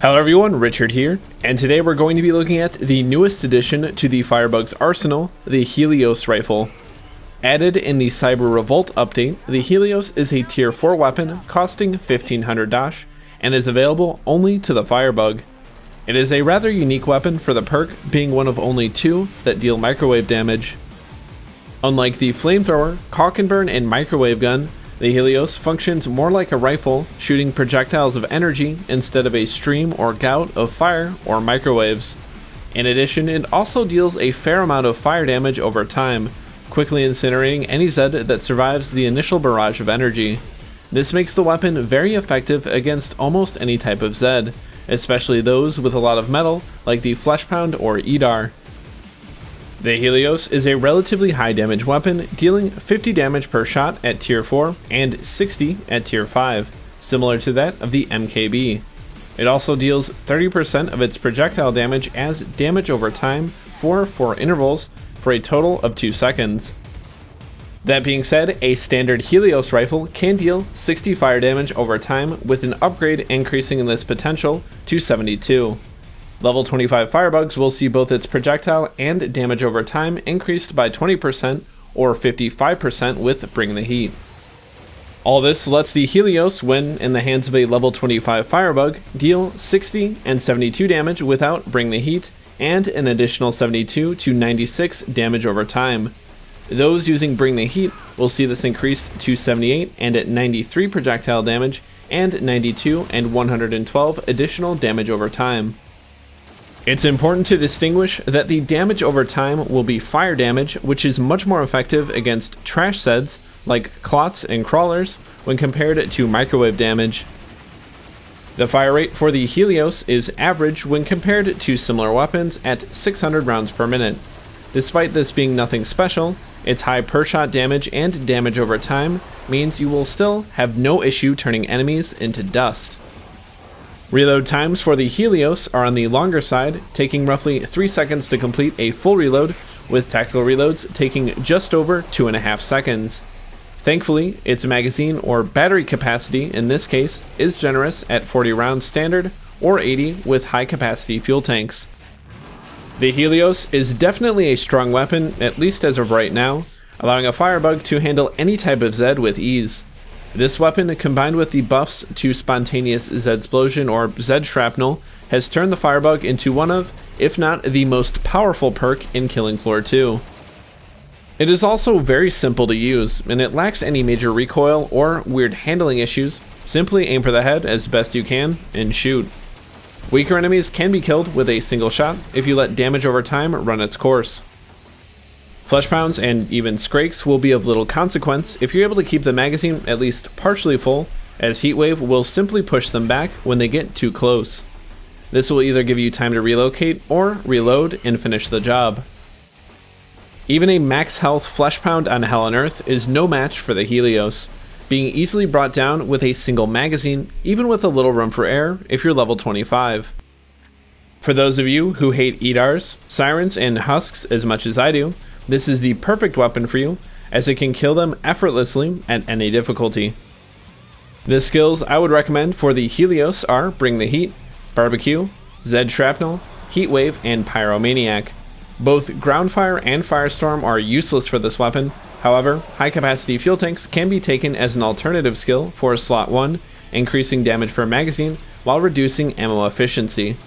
Hello everyone, Richard here, and today we're going to be looking at the newest addition to the Firebug's arsenal, the Helios rifle. Added in the Cyber Revolt update, the Helios is a tier 4 weapon costing 1500 Dash and is available only to the Firebug. It is a rather unique weapon for the perk, being one of only 2 that deal microwave damage. Unlike the flamethrower, caulk and burn, and microwave gun, the Helios functions more like a rifle, shooting projectiles of energy instead of a stream or gout of fire or microwaves. In addition, it also deals a fair amount of fire damage over time, quickly incinerating any Zed that survives the initial barrage of energy. This makes the weapon very effective against almost any type of Zed, especially those with a lot of metal like the Fleshpound or Edar. The Helios is a relatively high damage weapon, dealing 50 damage per shot at tier 4 and 60 at tier 5, similar to that of the MKB. It also deals 30% of its projectile damage as damage over time for 4 intervals for a total of 2 seconds. That being said, a standard Helios rifle can deal 60 fire damage over time, with an upgrade increasing this potential to 72. Level 25 Firebugs will see both its projectile and damage over time increased by 20% or 55% with Bring the Heat. All this lets the Helios, when in the hands of a level 25 Firebug, deal 60 and 72 damage without Bring the Heat, and an additional 72 to 96 damage over time. Those using Bring the Heat will see this increased to 78 and at 93 projectile damage, and 92 and 112 additional damage over time. It's important to distinguish that the damage over time will be fire damage, which is much more effective against trash Zeds like clots and crawlers when compared to microwave damage. The fire rate for the Helios is average when compared to similar weapons at 600 rounds per minute. Despite this being nothing special, its high per shot damage and damage over time means you will still have no issue turning enemies into dust. Reload times for the Helios are on the longer side, taking roughly 3 seconds to complete a full reload, with tactical reloads taking just over 2.5 seconds. Thankfully, its magazine or battery capacity in this case is generous at 40 rounds standard or 80 with high capacity fuel tanks. The Helios is definitely a strong weapon, at least as of right now, allowing a Firebug to handle any type of Zed with ease. This weapon, combined with the buffs to Spontaneous Zedsplosion or Zed Shrapnel, has turned the Firebug into one of, if not the most powerful perk in Killing Floor 2. It is also very simple to use, and it lacks any major recoil or weird handling issues. Simply aim for the head as best you can and shoot. Weaker enemies can be killed with a single shot if you let damage over time run its course. Fleshpounds and even Skrakes will be of little consequence if you're able to keep the magazine at least partially full, as Heatwave will simply push them back when they get too close. This will either give you time to relocate or reload and finish the job. Even a max health Fleshpound on Hell on Earth is no match for the Helios, being easily brought down with a single magazine, even with a little room for error if you're level 25. For those of you who hate Edars, Sirens, and Husks as much as I do, this is the perfect weapon for you, as it can kill them effortlessly at any difficulty. The skills I would recommend for the Helios are Bring the Heat, Barbecue, Zed Shrapnel, Heatwave, and Pyromaniac. Both Groundfire and Firestorm are useless for this weapon. However, high capacity fuel tanks can be taken as an alternative skill for slot 1, increasing damage per magazine while reducing ammo efficiency.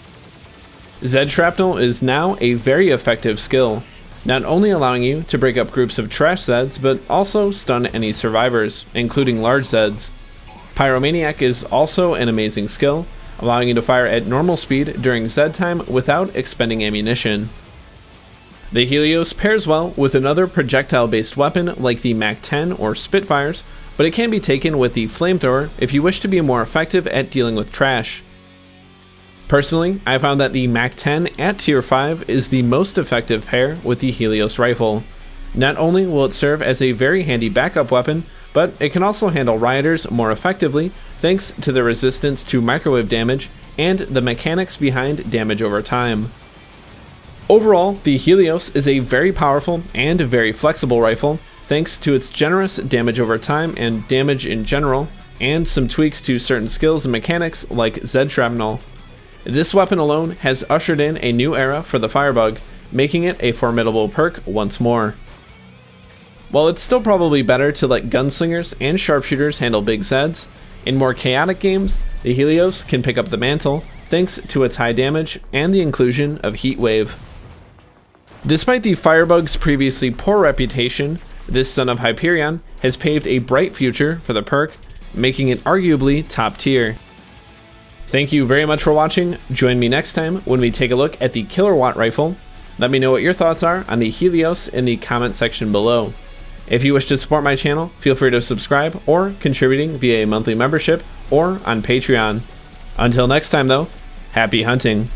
Zed Shrapnel is now a very effective skill, not only allowing you to break up groups of trash Zeds, but also stun any survivors, including large Zeds. Pyromaniac is also an amazing skill, allowing you to fire at normal speed during Zed time without expending ammunition. The Helios pairs well with another projectile-based weapon like the MAC-10 or Spitfires, but it can be taken with the Flamethrower if you wish to be more effective at dealing with trash. Personally, I found that the MAC-10 at tier 5 is the most effective pair with the Helios rifle. Not only will it serve as a very handy backup weapon, but it can also handle rioters more effectively thanks to the resistance to microwave damage and the mechanics behind damage over time. Overall, the Helios is a very powerful and very flexible rifle, thanks to its generous damage over time and damage in general, and some tweaks to certain skills and mechanics like Zed Shrapnel. This weapon alone has ushered in a new era for the Firebug, making it a formidable perk once more. While it's still probably better to let gunslingers and sharpshooters handle big Zeds, in more chaotic games, the Helios can pick up the mantle thanks to its high damage and the inclusion of Heat Wave. Despite the Firebug's previously poor reputation, this son of Hyperion has paved a bright future for the perk, making it arguably top tier. Thank you very much for watching. Join me next time when we take a look at the Kilowatt Rifle. Let me know what your thoughts are on the Helios in the comment section below. If you wish to support my channel, feel free to subscribe or contributing via a monthly membership or on Patreon. Until next time though, happy hunting.